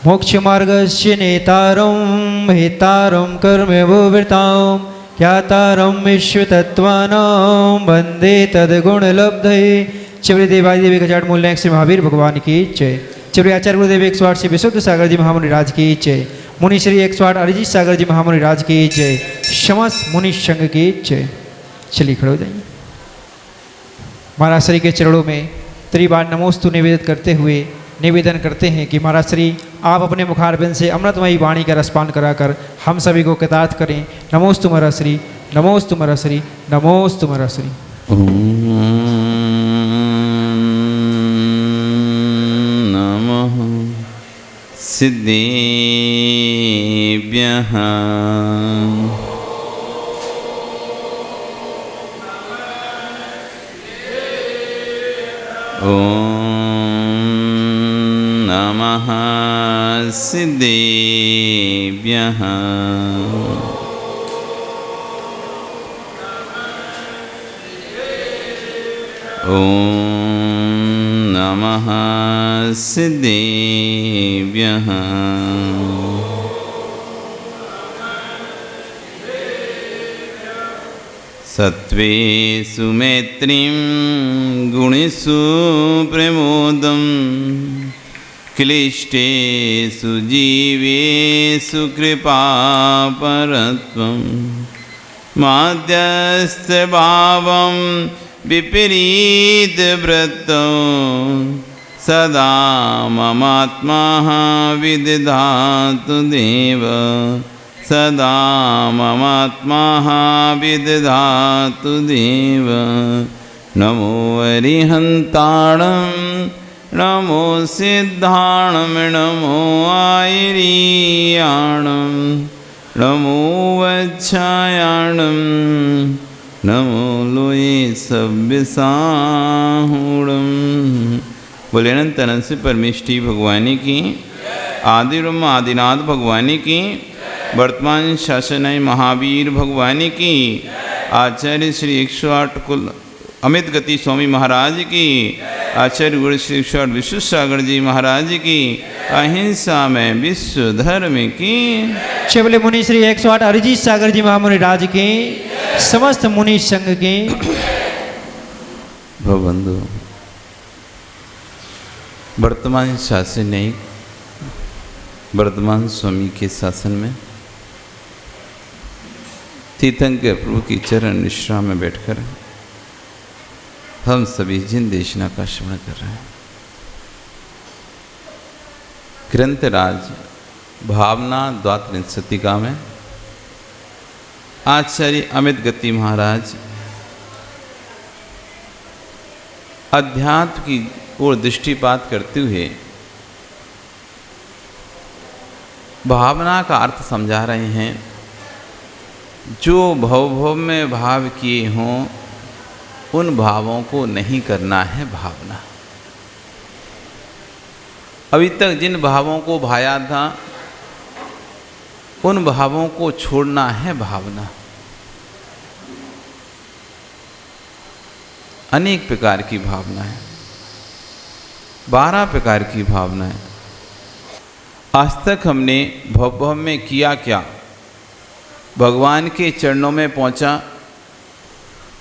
मोक्षमार्गस्य नेतारं हेतारं कर्मवृतां ख्यातारं विश्वतत्त्वानां वन्दे तद्गुणलब्धये। चिवरी देवादिदेवी खजाट मूल्यांक श्री महावीर भगवान की जय। चिवरी आचार्य गुरुदेव 108 श्री विशुद्ध सागर जी महामुनि राज की जय। मुनि श्री 108 अरिजीत सागर जी महामुनि राज की जय। समस्त मुनि संघ की जय। चलिए खड़े हो जाइए। महाराज श्री के चरणों में त्रिबार नमोस्तु निवेदित करते हुए निवेदन करते हैं कि महाराज श्री आप अपने मुखारबिंद से अमृतमयी वाणी का रसपान कराकर हम सभी को कृतार्थ करें। नमोस्तु महाराज श्री, नमोस्तु महाराज श्री, नमोस्तु महाराज श्री। नमः सिद्धेभ्यः नमः सिद्धेभ्यः नमः सिद्धेभ्यः सत्त्वेषु मैत्रीं गुणेषु प्रमोदं क्लिष्टेषु जीवेषु कृपापरत्वं माध्यस्थभावं विपरीतवृत्तं सदा ममात्मा विदधातु देव सदा ममात्मा विदधातु देव। नमो अरिहन्ताणं नमो सिद्धाणं नमो आयर्याणं नमो वच्छायाणं नमो लोये सव्यसाहूणं। बोले अनंत अनंत से परमेष्टि भगवानी की, आदिब्रह्म आदिनाथ भगवानी की, वर्तमान शासन महावीर भगवानी की, आचार्य श्री 108 कुल अमित गति स्वामी महाराज की, आचार्य गुरु श्री 108 विशुद्ध सागर जी महाराज की, अहिंसा में विश्व धर्म की। शिवले मुनि श्री 108 अरिजीत सागर जी महामुनि राज की, समस्त मुनि संघ की। भवबंधु वर्तमान शासन नहीं, वर्तमान स्वामी के शासन में तीर्थंकर प्रभु की चरण निश्रा में बैठकर हम सभी जिन देशना का श्रवण कर रहे हैं। ग्रंथराज भावना द्वात्रिंशतिका में आचार्य अमित गति महाराज अध्यात्म की ओर दृष्टिपात करते हुए भावना का अर्थ समझा रहे हैं। जो भव में भाव किए हों उन भावों को नहीं करना है भावना। अभी तक जिन भावों को भाया था उन भावों को छोड़ना है भावना। अनेक प्रकार की भावना है, 12 प्रकार की भावना है। आज तक हमने भव में किया क्या? भगवान के चरणों में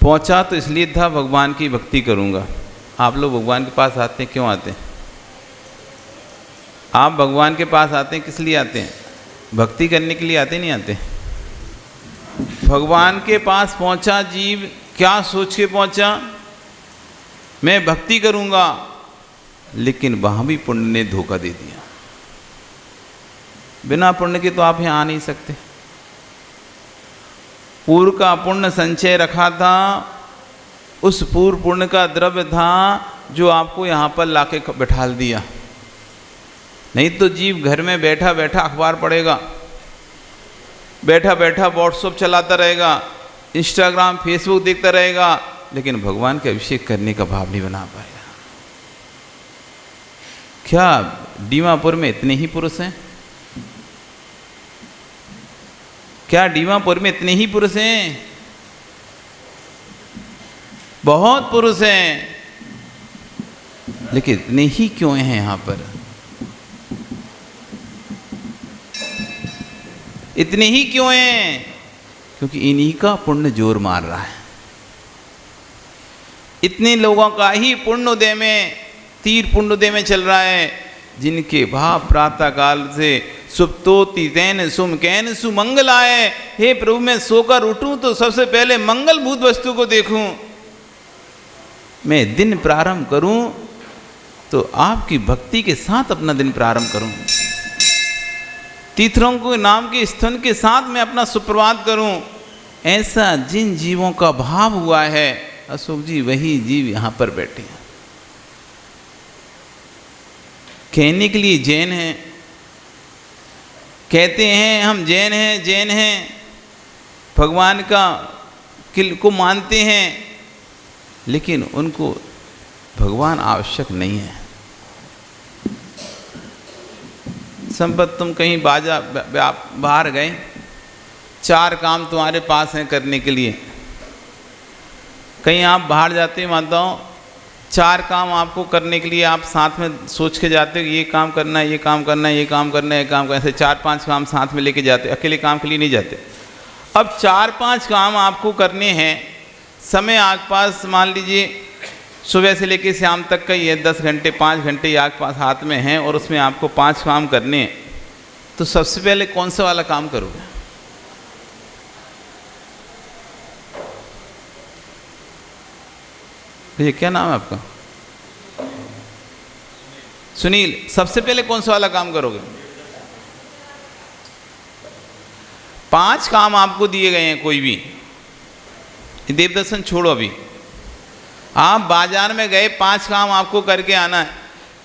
पहुंचा तो इसलिए था भगवान की भक्ति करूंगा। आप लोग भगवान के पास आते हैं, क्यों आते हैं? आप भगवान के पास आते हैं किस लिए आते हैं? भक्ति करने के लिए आते नहीं आते? भगवान के पास पहुंचा जीव क्या सोच के पहुंचा? मैं भक्ति करूंगा, लेकिन वहां भी पुण्य ने धोखा दे दिया। बिना पुण्य के तो आप यहां आ नहीं सकते। पूर्व का पुण्य संचय रखा था, उस पूर्व पुण्य का द्रव्य था जो आपको यहाँ पर लाके बैठाल दिया। नहीं तो जीव घर में बैठा बैठा अखबार पढ़ेगा, बैठा बैठा व्हाट्सएप चलाता रहेगा, इंस्टाग्राम फेसबुक देखता रहेगा, लेकिन भगवान के अभिषेक करने का भाव नहीं बना पाएगा। क्या दीमापुर में इतने ही पुरुष हैं? क्या दीमापुर में इतने ही पुरुष हैं? बहुत पुरुष हैं, लेकिन इतने ही क्यों हैं यहाँ पर? इतने ही क्यों हैं? क्योंकि इन्हीं का पुण्य जोर मार रहा है। इतने लोगों का ही पुण्योदय में, तीर पुण्योदय में चल रहा है, जिनके भाव प्रातः काल से सुप्तोति तैन सुम कैन सुमंगलाय। हे प्रभु, मैं सोकर उठूं तो सबसे पहले मंगलभूत वस्तु को देखूं। मैं दिन प्रारंभ करूं तो आपकी भक्ति के साथ अपना दिन प्रारंभ करूं। तीर्थों के नाम के स्तवन के साथ मैं अपना सुप्रभात करूं। ऐसा जिन जीवों का भाव हुआ है अशोक जी, वही जीव यहां पर बैठे हैं। कहने के लिए जैन हैं, कहते हैं हम जैन हैं, जैन हैं, भगवान का को मानते हैं, लेकिन उनको भगवान आवश्यक नहीं है। संपत तुम कहीं बाहर गए, 4 काम तुम्हारे पास हैं करने के लिए। कहीं आप बाहर जाते हैं माताओं, 4 काम आपको करने के लिए आप साथ में सोच के जाते हो, ये काम करना है, ये काम करना है, ये काम करना है, ये काम करना है, ऐसे 4-5 काम साथ में लेके जाते, अकेले काम के लिए नहीं जाते। अब 4-5 काम आपको करने हैं, समय आपके पास मान लीजिए सुबह से लेकर शाम तक का ही है, 10 घंटे 5 घंटे आपके पास हाथ में हैं, और उसमें आपको 5 काम करने हैं, तो सबसे पहले कौन सा वाला काम करोगे? ये क्या नाम है आपका? सुनील। सबसे पहले कौन सा वाला काम करोगे? 5 काम आपको दिए गए हैं, कोई भी देव दर्शन छोड़ो, अभी आप बाजार में गए, 5 काम आपको करके आना है,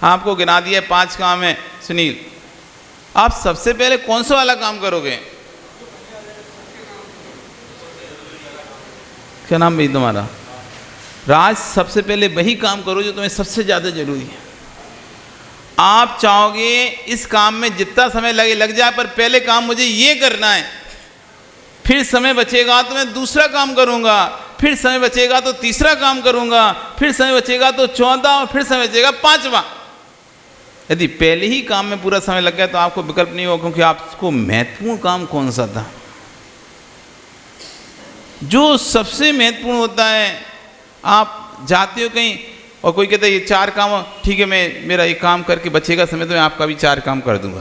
आपको गिना दिया 5 काम है सुनील, आप सबसे पहले कौन सा वाला काम करोगे? क्या नाम भाई तुम्हारा? राज। सबसे पहले वही काम करो जो तुम्हें सबसे ज़्यादा जरूरी है। आप चाहोगे इस काम में जितना समय लग जाए, पर पहले काम मुझे ये करना है, फिर समय बचेगा तो मैं दूसरा काम करूंगा, फिर समय बचेगा तो तीसरा काम करूंगा, फिर समय बचेगा तो 14, और फिर समय बचेगा 5वां। यदि पहले ही काम में पूरा समय लग गया तो आपको विकल्प नहीं होगा, क्योंकि आपको महत्वपूर्ण काम कौन सा था? जो सबसे महत्वपूर्ण होता है। आप जाते हो कहीं और कोई कहता है ये 4 काम, ठीक है, मैं मेरा ये काम करके बचेगा समय तो मैं आपका भी 4 काम कर दूंगा।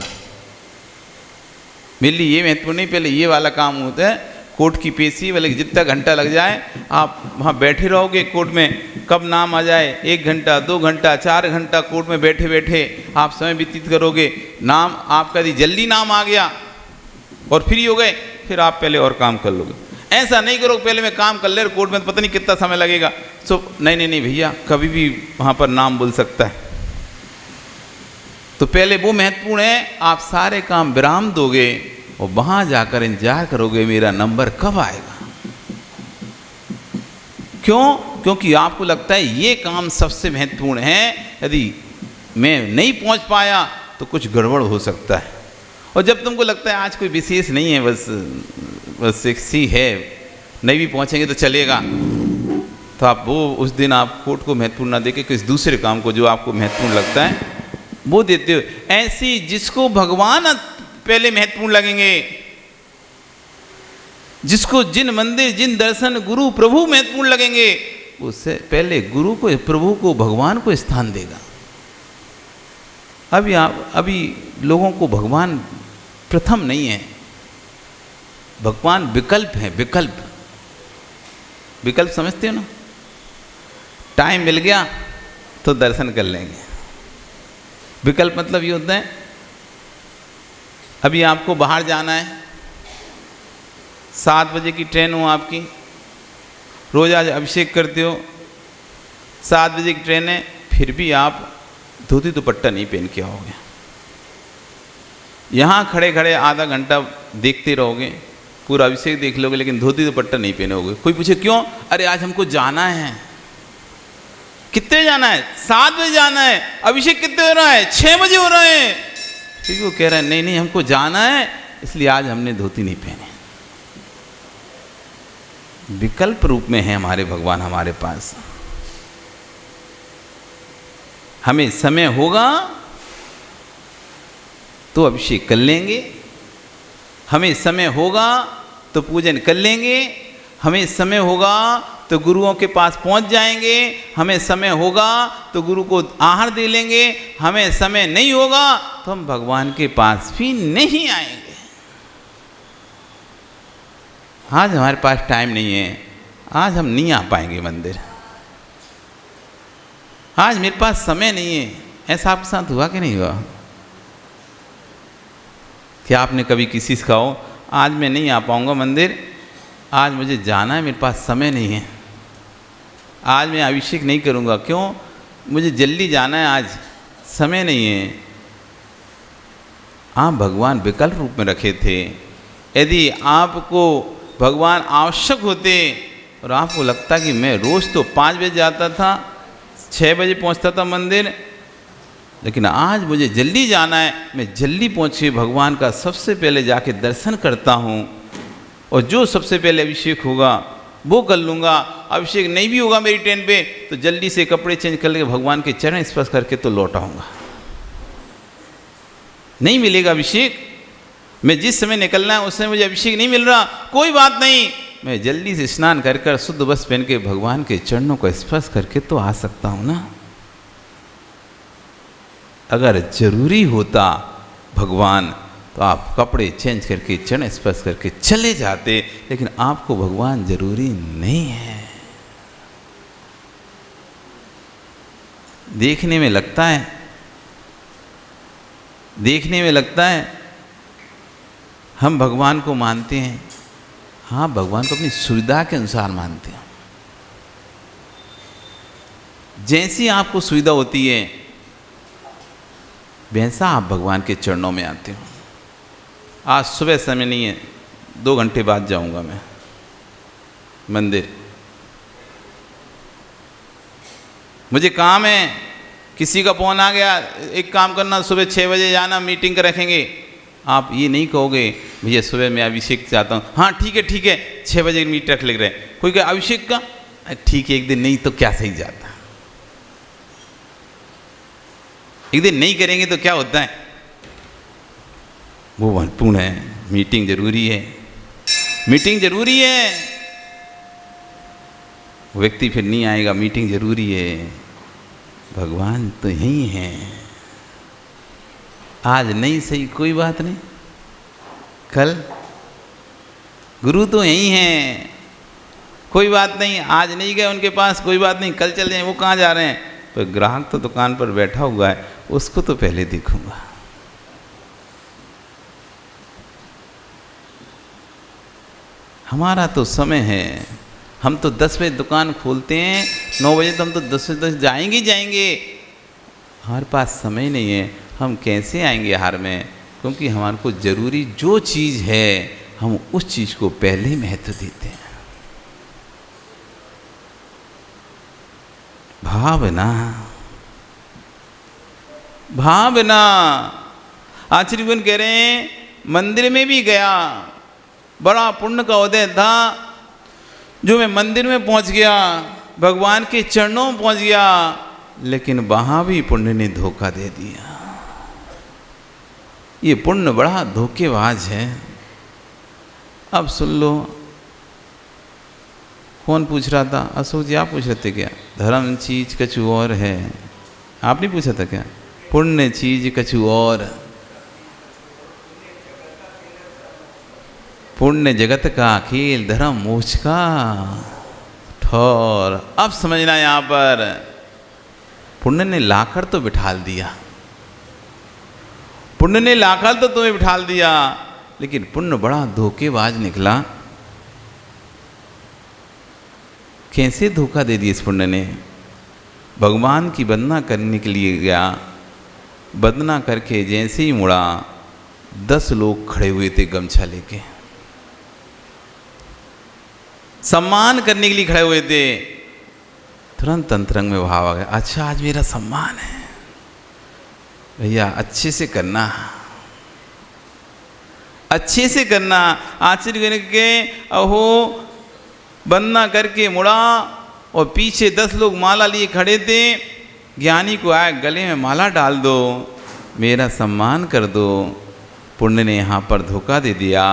मेरे लिए ये महत्वपूर्ण नहीं, पहले ये वाला काम होता है। कोर्ट की पेशी वाले जितना घंटा लग जाए आप वहाँ बैठे रहोगे कोर्ट में, कब नाम आ जाए, 1 घंटा 2 घंटा 4 घंटा कोर्ट में बैठे बैठे आप समय व्यतीत करोगे। नाम आपका यदि जल्दी नाम आ गया और फ्री हो गए, फिर आप पहले और काम कर लोगे। ऐसा नहीं करो पहले मैं काम कर ले, कोर्ट में तो पता नहीं कितना समय लगेगा। सो नहीं भैया, कभी भी वहाँ पर नाम बोल सकता है। तो पहले वो महत्वपूर्ण है, आप सारे काम विराम दोगे और वहाँ जाकर इंतजार करोगे मेरा नंबर कब आएगा। क्यों? क्योंकि आपको लगता है ये काम सबसे महत्वपूर्ण है, यदि मैं नहीं पहुँच पाया तो कुछ गड़बड़ हो सकता है। और जब तुमको लगता है आज कोई विशेष नहीं है, बस एक सी है, नहीं भी पहुँचेंगे तो चलेगा, तो आप वो उस दिन आप कोर्ट को महत्वपूर्ण ना देके किसी दूसरे काम को जो आपको महत्वपूर्ण लगता है वो देते हो। ऐसी जिसको भगवान पहले महत्वपूर्ण लगेंगे, जिसको जिन मंदिर जिन दर्शन गुरु प्रभु महत्वपूर्ण लगेंगे, उससे पहले गुरु को, प्रभु को, भगवान को स्थान देगा। अभी लोगों को भगवान प्रथम नहीं है, भगवान विकल्प है। विकल्प समझते हो ना? टाइम मिल गया तो दर्शन कर लेंगे। विकल्प मतलब ये होता है, अभी आपको बाहर जाना है, 7 बजे की ट्रेन हो आपकी, रोज आज अभिषेक करते हो, 7 बजे की ट्रेन है, फिर भी आप धोती दुपट्टा नहीं पहन के आओगे। यहाँ खड़े खड़े आधा घंटा देखते रहोगे, पूरा अभिषेक देख लोगे, लेकिन धोती दुपट्टा नहीं पहनोगे। कोई पूछे क्यों? अरे आज हमको जाना है। कितने जाना है? 7 बजे जाना है। अभिषेक कितने हो रहा है? 6 बजे हो रहा है। फिर वो कह रहा है नहीं हमको जाना है, इसलिए आज हमने धोती नहीं पहने। विकल्प रूप में है हमारे भगवान हमारे पास। हमें समय होगा तो अभिषेक कर लेंगे, हमें समय होगा तो पूजन कर लेंगे, हमें समय होगा तो गुरुओं के पास पहुंच जाएंगे, हमें समय होगा तो गुरु को आहार दे लेंगे, हमें समय नहीं होगा तो हम भगवान के पास भी नहीं आएंगे। आज हमारे पास टाइम नहीं है, आज हम नहीं आ पाएंगे मंदिर, आज मेरे पास समय नहीं है। ऐसा आपके साथ हुआ कि नहीं हुआ? क्या आपने कभी किसी से कहो आज मैं नहीं आ पाऊंगा मंदिर, आज मुझे जाना है, मेरे पास समय नहीं है, आज मैं अभिषेक नहीं करूंगा, क्यों? मुझे जल्दी जाना है, आज समय नहीं है। आप भगवान विकल्प रूप में रखे थे। यदि आपको भगवान आवश्यक होते और आपको लगता कि मैं रोज़ तो 5 बजे जाता था, 6 बजे पहुंचता था मंदिर, लेकिन आज मुझे जल्दी जाना है, मैं जल्दी पहुँच के भगवान का सबसे पहले जाके दर्शन करता हूँ और जो सबसे पहले अभिषेक होगा वो कर लूँगा। अभिषेक नहीं भी होगा मेरी ट्रेन पे तो जल्दी से कपड़े चेंज कर लेके भगवान के चरण स्पर्श करके तो लौट आऊँगा। नहीं मिलेगा अभिषेक, मैं जिस समय निकलना है उस समय मुझे अभिषेक नहीं मिल रहा, कोई बात नहीं, मैं जल्दी से स्नान कर कर शुद्ध वस्त्र पहन के भगवान के चरणों को स्पर्श करके तो आ सकता हूँ ना। अगर जरूरी होता भगवान तो आप कपड़े चेंज करके चरण स्पर्श करके चले जाते, लेकिन आपको भगवान जरूरी नहीं है। देखने में लगता है, देखने में लगता है हम भगवान को मानते हैं, हाँ भगवान को अपनी सुविधा के अनुसार मानते हैं। जैसी आपको सुविधा होती है वैसा आप भगवान के चरणों में आते हो। आज सुबह समय नहीं है, 2 घंटे बाद जाऊंगा मैं मंदिर, मुझे काम है, किसी का फोन आ गया, एक काम करना सुबह 6 बजे जाना, मीटिंग रखेंगे। आप ये नहीं कहोगे भैया सुबह मैं अभिषेक चाहता हूँ, हाँ ठीक है 6 बजे मीट रख ले रहे। कोई कहे अभिषेक का, ठीक है एक दिन नहीं तो क्या सही जाता, एक दिन नहीं करेंगे तो क्या होता है, वो महत्वपूर्ण है, मीटिंग जरूरी है, मीटिंग जरूरी है। वो व्यक्ति फिर नहीं आएगा, मीटिंग जरूरी है। भगवान तो यही है, आज नहीं सही कोई बात नहीं, कल गुरु तो यही हैं, कोई बात नहीं, आज नहीं गए उनके पास कोई बात नहीं, कल चल जाएं, वो कहाँ जा रहे हैं, पर ग्राहक तो दुकान पर बैठा हुआ है, उसको तो पहले देखूंगा। हमारा तो समय है, हम तो 10 बजे दुकान खोलते हैं, 9 बजे तो हम तो 10 बजे तक जाएंगे ही जाएंगे, हमारे पास समय नहीं है, हम कैसे आएंगे हार में? क्योंकि हमारे को जरूरी जो चीज़ है हम उस चीज़ को पहले ही महत्व देते हैं। भावना, भावना। आचार्य कह रहे हैं मंदिर में भी गया, बड़ा पुण्य का उदय था जो मैं मंदिर में पहुंच गया, भगवान के चरणों में पहुंच गया, लेकिन वहां भी पुण्य ने धोखा दे दिया। ये पुण्य बड़ा धोखेबाज है। अब सुन लो, कौन पूछ रहा था? अशोक जी आप पूछ रहे थे क्या? धर्म चीज कछु और है, आप नहीं पूछा था क्या? पुण्य चीज कछु और, पुण्य जगत का खेल, धर्म मोक्ष का ठौर। अब समझना, यहाँ पर पुण्य ने लाकर तो बिठाल दिया, पुण्य ने लाकर तो तुम्हें बिठाल दिया, लेकिन पुण्य बड़ा धोखेबाज निकला। कैसे धोखा दे दिया इस पुण्य ने? भगवान की वंदना करने के लिए गया, वंदना करके जैसे ही मुड़ा 10 लोग खड़े हुए थे गमछा लेके, सम्मान करने के लिए खड़े हुए थे। तुरंत अंतरंग में भाव आ गया, अच्छा आज मेरा सम्मान है भैया, अच्छे से करना, अच्छे से करना। आचार्य के अहो वंदना करके मुड़ा और पीछे 10 लोग माला लिए खड़े थे। ज्ञानी को आया, गले में माला डाल दो, मेरा सम्मान कर दो। पुण्य ने यहाँ पर धोखा दे दिया।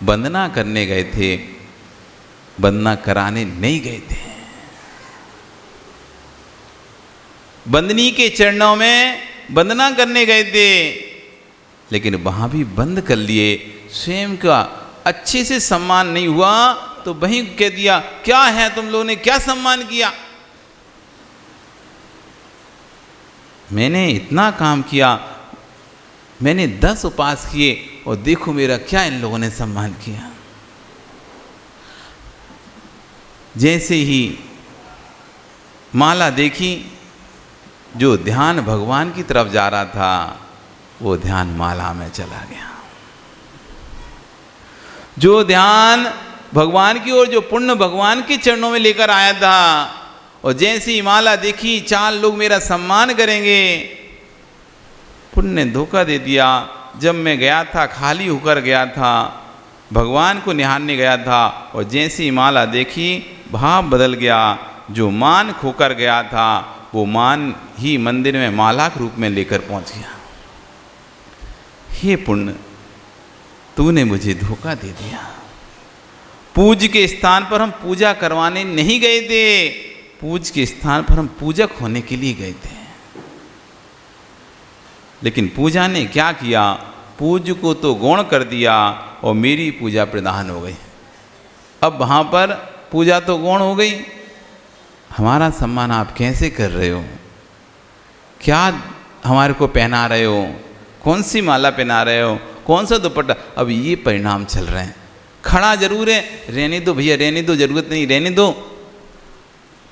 वंदना करने गए थे, वंदना कराने नहीं गए थे। बंदनी के चरणों में वंदना करने गए थे, लेकिन वहां भी बंद कर लिए। स्वयं का अच्छे से सम्मान नहीं हुआ तो वहीं कह दिया, क्या है तुम लोगों ने क्या सम्मान किया? मैंने इतना काम किया, मैंने 10 उपास किए और देखो मेरा क्या इन लोगों ने सम्मान किया। जैसे ही माला देखी, जो ध्यान भगवान की तरफ जा रहा था वो ध्यान माला में चला गया। जो ध्यान भगवान की ओर, जो पुण्य भगवान के चरणों में लेकर आया था, और जैसे ही माला देखी 4 लोग मेरा सम्मान करेंगे, पुण्य ने धोखा दे दिया। जब मैं गया था खाली होकर गया था, भगवान को निहारने गया था, और जैसे ही माला देखी भाव बदल गया। जो मान खोकर गया था वो मान ही मंदिर में माला के रूप में लेकर पहुंच गया। हे पुण्य, तूने मुझे धोखा दे दिया। पूज के स्थान पर हम पूजा करवाने नहीं गए थे, पूज के स्थान पर हम पूजक होने के लिए गए थे। लेकिन पूजा ने क्या किया? पूज को तो गौण कर दिया और मेरी पूजा प्रधान हो गई। अब वहाँ पर पूजा तो गौण हो गई, हमारा सम्मान आप कैसे कर रहे हो? क्या हमारे को पहना रहे हो? कौन सी माला पहना रहे हो? कौन सा दुपट्टा? अब ये परिणाम चल रहे हैं। खड़ा जरूर है, रहने दो भैया, रहने दो, जरूरत नहीं, रहने दो।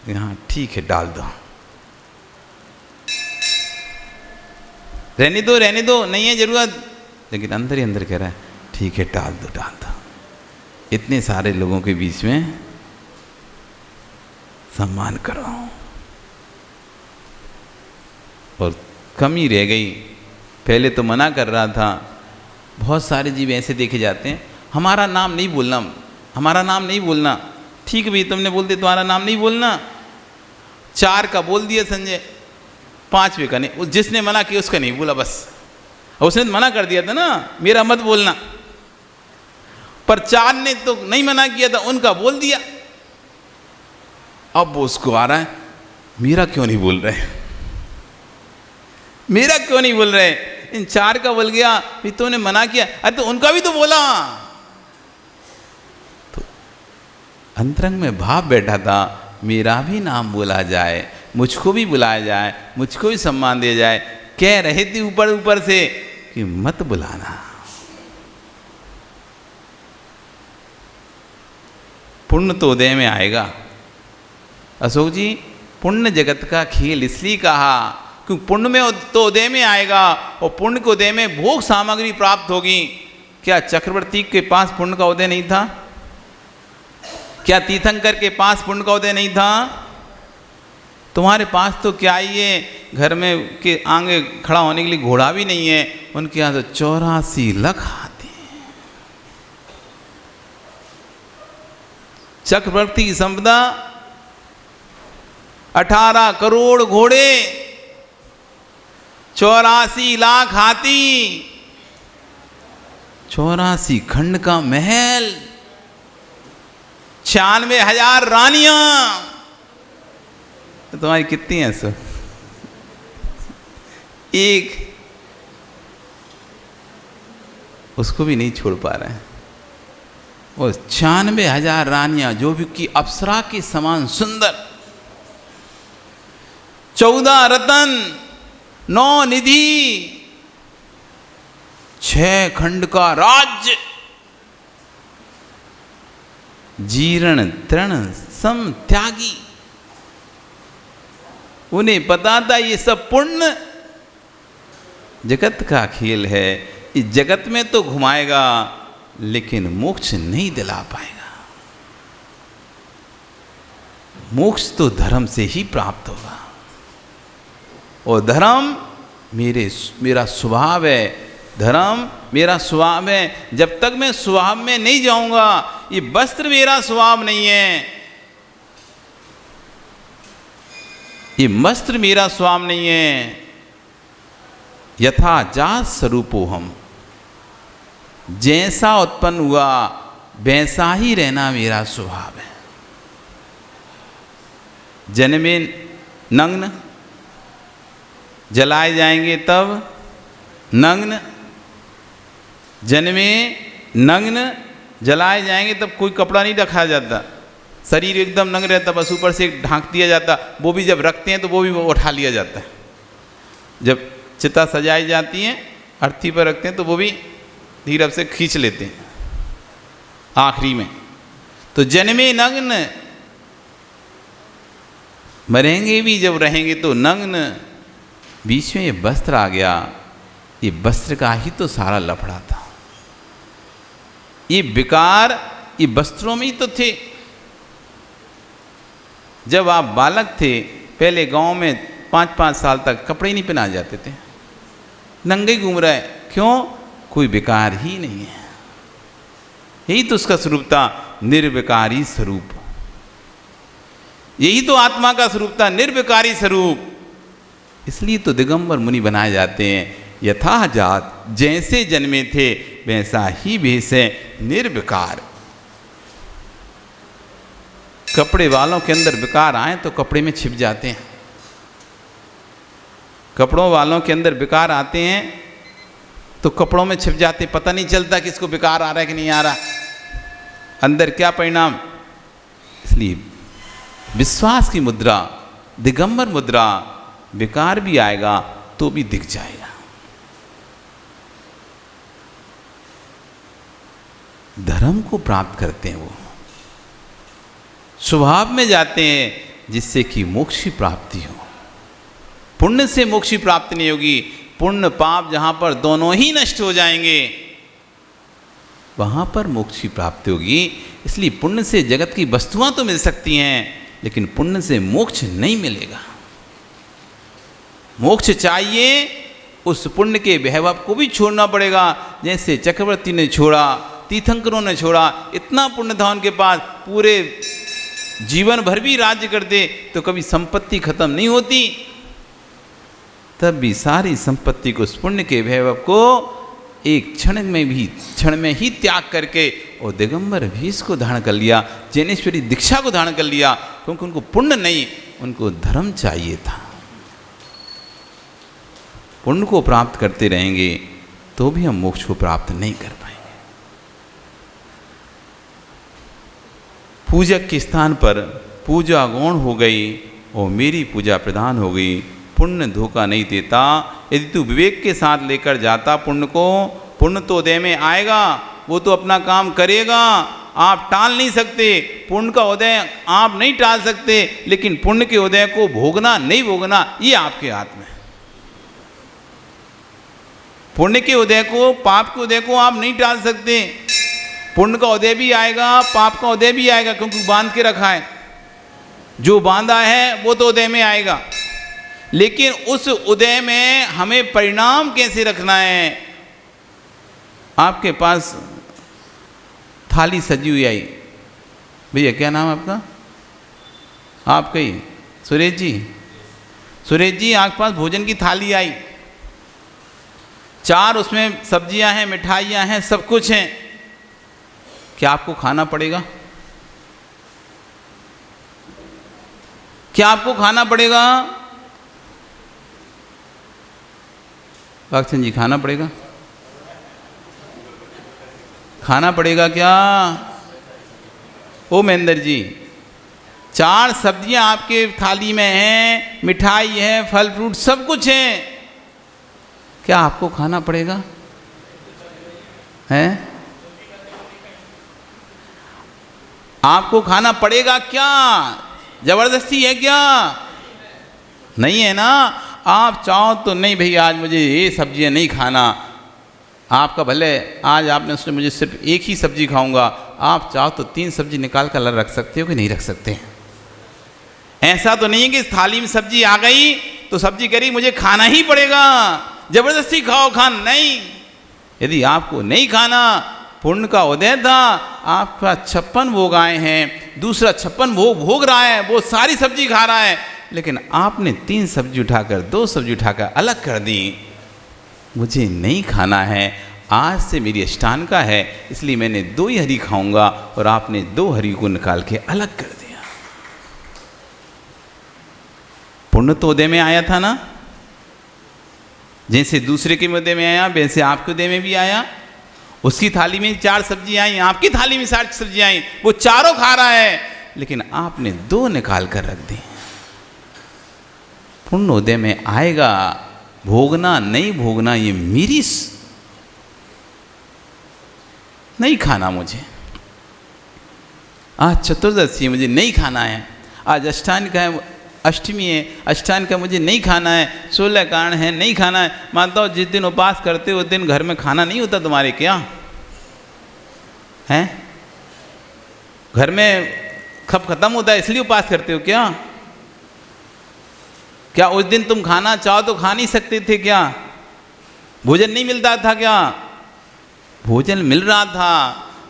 हाँ ठीक है, डाल दो, रहने दो, रहने दो, नहीं है जरूरत। लेकिन अंदर ही अंदर कह रहा है ठीक है, डाल दो, डाल दो। इतने सारे लोगों के बीच में सम्मान करो, और कमी रह गई। पहले तो मना कर रहा था। बहुत सारे जीव ऐसे देखे जाते हैं, हमारा नाम नहीं बोलना, हमारा नाम नहीं बोलना। ठीक भी, तुमने बोल दिया तुम्हारा नाम नहीं बोलना। 4 का बोल दिया संजय, 5वें का नहीं, जिसने मना किया उसका नहीं बोला बस। उसने मना कर दिया था ना, मेरा मत बोलना, पर 4 ने तो नहीं मना किया था, उनका बोल दिया। अब वो उसको आ रहा है, मेरा क्यों नहीं बोल रहे, मेरा क्यों नहीं बोल रहे? इन 4 का बोल गया, फिर तुमने मना किया, अरे तो उनका भी तो बोला। तो अंतरंग में भाव बैठा था, मेरा भी नाम बोला जाए, मुझको भी बुलाया जाए, मुझको भी सम्मान दिया जाए। कह रहे थे ऊपर ऊपर से कि मत बुलाना। पुण्य तो उदय में आएगा। अशोक जी, पुण्य जगत का खेल इसलिए कहा क्योंकि पुण्य में तो उदय में आएगा, और पुण्य के उदय में भोग सामग्री प्राप्त होगी। क्या चक्रवर्ती के पास पुण्य का उदय नहीं था? क्या तीर्थंकर के पास पुण्य का उदय नहीं था? तुम्हारे पास तो क्या ही है, घर में के आगे खड़ा होने के लिए घोड़ा भी नहीं है। उनके यहाँ तो 84 लाख हाथी। चक्रवर्ती की संपदा 18 करोड़ घोड़े, 84 लाख हाथी, 84 खंड का महल, 96,000 रानियां। तो तुम्हारी कितनी है सो? एक, उसको भी नहीं छोड़ पा रहे हैं। वो 96,000 रानियां जो भी की अप्सरा के समान सुंदर, 14 रतन, 9 निधि, 6 खंड का राज्य, जीर्ण तृण सम त्यागी। उन्हें पता था ये सब पुण्य जगत का खेल है, इस जगत में तो घुमाएगा लेकिन मोक्ष नहीं दिला पाएगा। मोक्ष तो धर्म से ही प्राप्त होगा, और धर्म मेरा स्वभाव है, धर्म मेरा स्वभाव है। जब तक मैं स्वभाव में नहीं जाऊंगा, ये वस्त्र मेरा स्वभाव नहीं है, ये वस्त्र मेरा स्वभाव नहीं है। यथा जात स्वरूपो हम, जैसा उत्पन्न हुआ वैसा ही रहना मेरा स्वभाव है। जन्मे नग्न, जलाए जाएंगे तब नग्न, जन्मे नग्न जलाए जाएंगे तब कोई कपड़ा नहीं रखा जाता, शरीर एकदम नग्न रहता, बस ऊपर से ढांक दिया जाता। वो भी जब रखते हैं तो वो भी उठा लिया जाता है। जब चिता सजाई जाती है अर्थी पर रखते हैं तो वो भी धीरे से खींच लेते हैं आखिरी में। तो जन्मे नग्न, मरेंगे भी जब रहेंगे तो नग्न। बीच में ये वस्त्र आ गया, ये वस्त्र का ही तो सारा लफड़ा था। ये विकार ये वस्त्रों में ही तो थे। जब आप बालक थे पहले गांव में 5-5 साल तक कपड़े नहीं पहनाए जाते थे, नंगे घूम रहा है, क्यों? कोई विकार ही नहीं है। यही तो उसका स्वरूप था, निर्विकारी स्वरूप। यही तो आत्मा का स्वरूप था, निर्विकारी स्वरूप। इसलिए तो दिगंबर मुनि बनाए जाते हैं। यथा जात, जैसे जन्मे थे वैसा ही भेष है, निर्विकार। कपड़े वालों के अंदर विकार आए तो कपड़े में छिप जाते हैं। कपड़ों वालों के अंदर विकार आते हैं तो कपड़ों में छिप जाते, पता नहीं चलता कि इसको विकार आ रहा है कि नहीं आ रहा, अंदर क्या परिणाम। इसलिए विश्वास की मुद्रा, दिगंबर मुद्रा, विकार भी आएगा तो भी दिख जाएगा। धर्म को प्राप्त करते हैं, वो स्वभाव में जाते हैं जिससे कि मोक्ष की प्राप्ति हो। पुण्य से मोक्ष की प्राप्ति नहीं होगी। पुण्य पाप जहां पर दोनों ही नष्ट हो जाएंगे वहां पर मोक्ष की प्राप्ति होगी। इसलिए पुण्य से जगत की वस्तुएं तो मिल सकती हैं, लेकिन पुण्य से मोक्ष नहीं मिलेगा। मोक्ष चाहिए, उस पुण्य के वैभव को भी छोड़ना पड़ेगा। जैसे चक्रवर्ती ने छोड़ा, तीर्थंकरों ने छोड़ा। इतना पुण्य था उनके पास, पूरे जीवन भर भी राज्य करते तो कभी संपत्ति खत्म नहीं होती। तब भी सारी संपत्ति को, उस पुण्य के वैभव को एक क्षण में ही त्याग करके और दिगंबर भेष को धारण कर लिया, जैनेश्वरी दीक्षा को धारण कर लिया। क्योंकि उनको पुण्य नहीं, उनको धर्म चाहिए था। पुण्य को प्राप्त करते रहेंगे तो भी हम मोक्ष को प्राप्त नहीं कर पाएंगे। पूजक के स्थान पर पूजा गौण हो गई और मेरी पूजा प्रधान हो गई। पुण्य धोखा नहीं देता। यदि तू विवेक के साथ लेकर जाता पुण्य को, पुण्य तो उदय में आएगा, वो तो अपना काम करेगा। आप टाल नहीं सकते, पुण्य का उदय आप नहीं टाल सकते, लेकिन पुण्य के उदय को भोगना नहीं भोगना ये आपके हाथ में। पुण्य के उदय को, पाप के उदय को आप नहीं टाल सकते। पुण्य का उदय भी आएगा, पाप का उदय भी आएगा, क्योंकि बांध के रखा है। जो बांधा है वो तो उदय में आएगा, लेकिन उस उदय में हमें परिणाम कैसे रखना है। आपके पास थाली सजी हुई आई, भैया क्या नाम है आपका? आपका ही सुरेश जी। सुरेश जी, आपके पास भोजन की थाली आई, 4 उसमें सब्जियां हैं, मिठाइयां हैं, सब कुछ हैं। क्या आपको खाना पड़ेगा? क्या आपको खाना पड़ेगा? पाकचंद जी, खाना पड़ेगा? खाना पड़ेगा क्या? ओ महेंद्र जी, 4 सब्जियां आपके थाली में हैं, मिठाई है, फल फ्रूट सब कुछ है। क्या आपको खाना पड़ेगा? हैं? आपको खाना पड़ेगा क्या? जबरदस्ती है क्या? नहीं है ना। आप चाहो तो नहीं भैया आज मुझे ये सब्जियां नहीं खाना, आपका भले आज आपने उसने मुझे सिर्फ एक ही सब्जी खाऊंगा, आप चाहो तो 3 सब्जी निकाल कर अलग रख सकते हो कि नहीं रख सकते? ऐसा तो नहीं है कि इस थाली में सब्जी आ गई तो सब्जी करी मुझे खाना ही पड़ेगा, जबरदस्ती खाओ। खाना नहीं। यदि आपको नहीं खाना, पुण्य का उदय था, आपका 56 भोग आए हैं, दूसरा 56 भोग भोग रहा है, वो सारी सब्जी खा रहा है, लेकिन आपने 3 सब्जी उठाकर 2 सब्जी उठाकर अलग कर दी। मुझे नहीं खाना है, आज से मेरी अष्टान का है, इसलिए मैंने 2 ही हरी खाऊंगा, और आपने 2 हरी को निकाल के अलग कर दिया। पुण्य तो उदय में आया था ना, जैसे दूसरे के उदय में आया वैसे आपके उदय में भी आया। उसकी थाली में 4 सब्जी आई, आपकी थाली में 4 सब्जी आई, वो चारों खा रहा है, लेकिन आपने 2 निकाल कर रख दी। पुण्य उदय में आएगा, भोगना नहीं भोगना ये मेरी नहीं खाना मुझे। आज चतुर्दशी है, मुझे नहीं खाना है। आज अष्टान का है, अष्टमी है, अष्टान का मुझे नहीं खाना है। 16 कारण है, नहीं खाना है। मानता हूँ जिस दिन उपवास करते हो उस दिन घर में खाना नहीं होता तुम्हारे, क्या है? घर में खप खत्म होता है इसलिए उपवास करते हो क्या? क्या उस दिन तुम खाना चाहो तो खा नहीं सकते थे क्या? भोजन नहीं मिलता था क्या? भोजन मिल रहा था,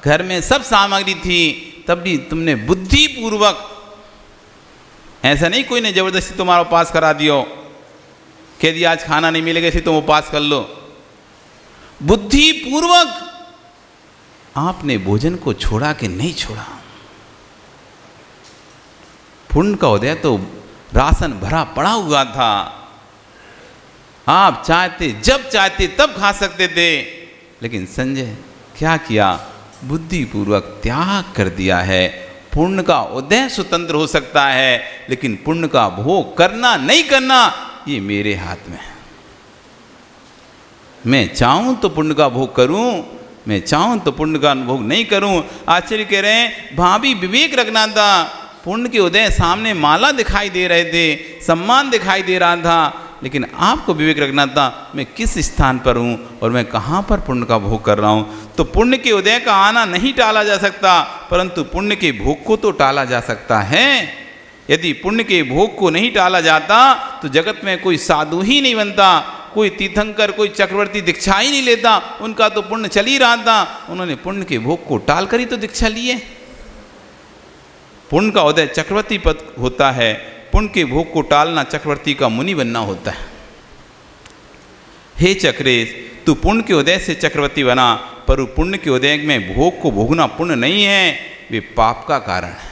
घर में सब सामग्री थी, तब भी तुमने बुद्धिपूर्वक, ऐसा नहीं कोई ने जबरदस्ती तुम्हारा उपवास करा दियो, कह दिया आज खाना नहीं मिलेगा इसलिए तुम उपवास कर लो। बुद्धिपूर्वक आपने भोजन को छोड़ा कि नहीं छोड़ा? पुण्य का उदय तो राशन भरा पड़ा हुआ था, आप चाहते जब चाहते तब खा सकते थे, लेकिन संजय क्या किया? बुद्धिपूर्वक त्याग कर दिया है। पुण्य का उदय स्वतंत्र हो सकता है, लेकिन पुण्य का भोग करना नहीं करना ये मेरे हाथ में है। मैं चाहूं तो पुण्य का भोग करूं, मैं चाहूं तो पुण्य का भोग नहीं करूं। आचार्य कह रहे हैं भाभी विवेक रखना था। पुण्य के उदय सामने माला दिखाई दे रहे थे, सम्मान दिखाई दे रहा था, लेकिन आपको विवेक रखना था मैं किस स्थान पर हूँ और मैं कहाँ पर पुण्य का भोग कर रहा हूँ। तो पुण्य के उदय का आना नहीं टाला जा सकता, परंतु पुण्य के भोग को तो टाला जा सकता है। यदि पुण्य के भोग को नहीं टाला जाता तो जगत में कोई साधु ही नहीं बनता, कोई तीर्थंकर, कोई चक्रवर्ती दीक्षा ही नहीं लेता। उनका तो पुण्य चल ही रहा था, उन्होंने पुण्य के भोग को टाल कर ही तो दीक्षा लिए। पुण्य का उदय चक्रवर्ती पद होता है, पुण्य के भोग को टालना चक्रवर्ती का मुनि बनना होता है। हे चक्रेश, तू पुण्य के उदय से चक्रवर्ती बना, पर पुण्य के उदय में भोग को भोगना पुण्य नहीं है, वे पाप का कारण है।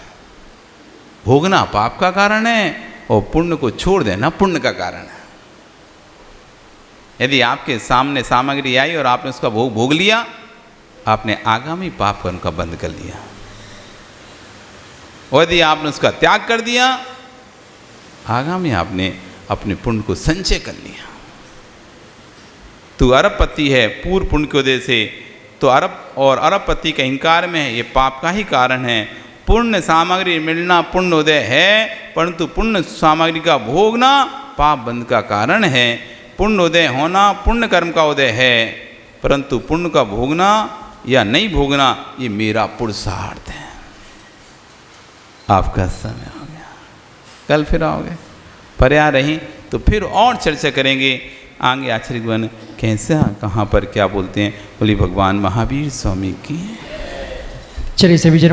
भोगना पाप का कारण है और पुण्य को छोड़ देना पुण्य का कारण है। यदि आपके सामने सामग्री आई और आपने उसका भोग भोग लिया, आपने आगामी पाप कर्म का बंद कर लिया। और यदि आपने उसका त्याग कर दिया, आगामी आपने अपने पुण्य को संचय कर लिया। तू अरबपति है पूर्व पुण्य के उदय से, तो अरब और अरबपति का अहंकार में है, ये पाप का ही कारण है। पुण्य सामग्री मिलना पुण्य उदय है, परंतु पुण्य सामग्री का भोगना पाप बंध का कारण है। पुण्य उदय होना पुण्य कर्म का उदय है, परंतु पुण्य का भोगना या नहीं भोगना ये मेरा पुरुषार्थ है। आपका समय हो गया, कल फिर आओगे, पर्या रही तो फिर और चर्चा करेंगे आगे आचार्यगण कैसे कहाँ पर क्या बोलते हैं। बोली भगवान महावीर स्वामी की। चलिए सभी जन